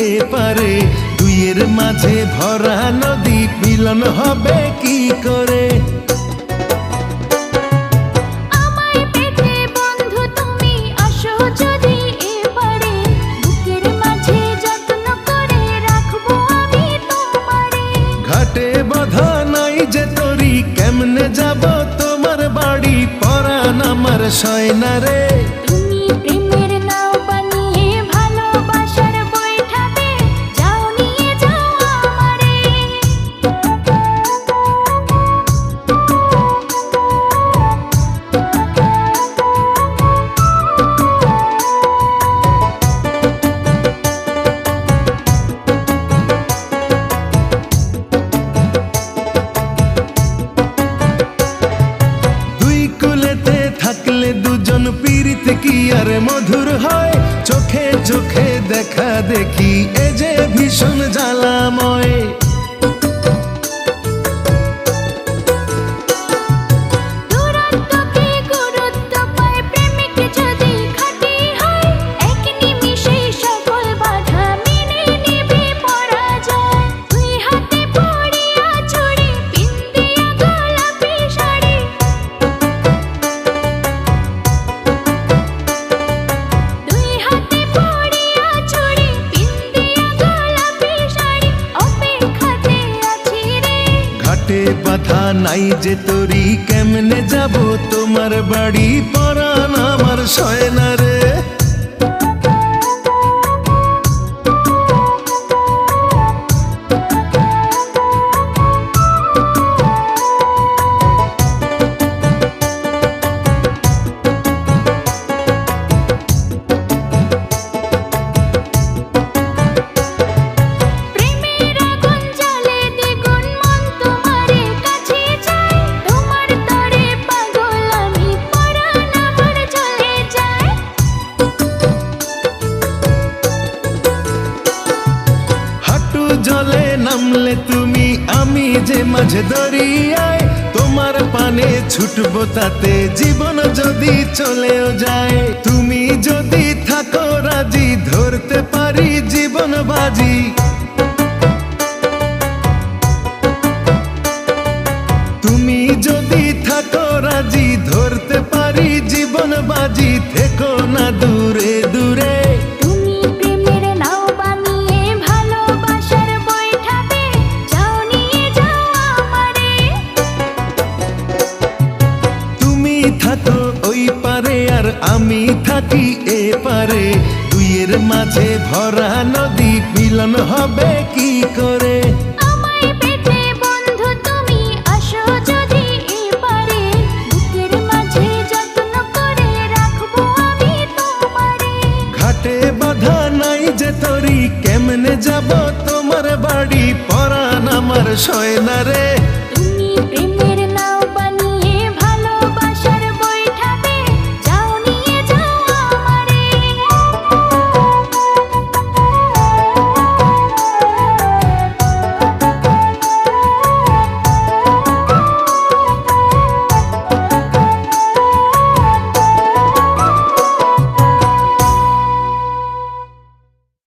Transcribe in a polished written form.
এপারে, দুইয়ের মাঝে ভরা নদী মিলন হবে কি করে? ঘাটে বাঁধা নাই যে তরি, কেমনে যাব তোমার বাড়ি? পরাণ আমার সয় না রে। থাকলে দুজন পীড়িত কি আর মধুর হয়? চোখে চোখে দেখা দেখি এ যে ভীষণ জ্বালাময়। বাধা নাই যে তরি, কেমনে যাব তোমার বাড়ি? পরাণ আমার সয় না রে। জলে নামলে তুমি, আমি যে মাঝে দরিয়ায়, তোমার পানে ছুটবো তাতে জীবন যদি চলেও যায়। তুমি যদি থাকো রাজি, ধরতে পারি জীবন বাজি। তুমি যদি থাকো রাজি, ধরতে পারি জীবন বাজি। থেকো না দূরে দূরে, থাকো ওই পারে আর আমি থাকি এপারে, দুইয়ের মাঝে ভরা নদী মিলন হবে কি করে? ঘাটে বাঁধা নাই যে তরি, কেমনে যাব তোমার বাড়ি? পরাণ আমার সয় না রে।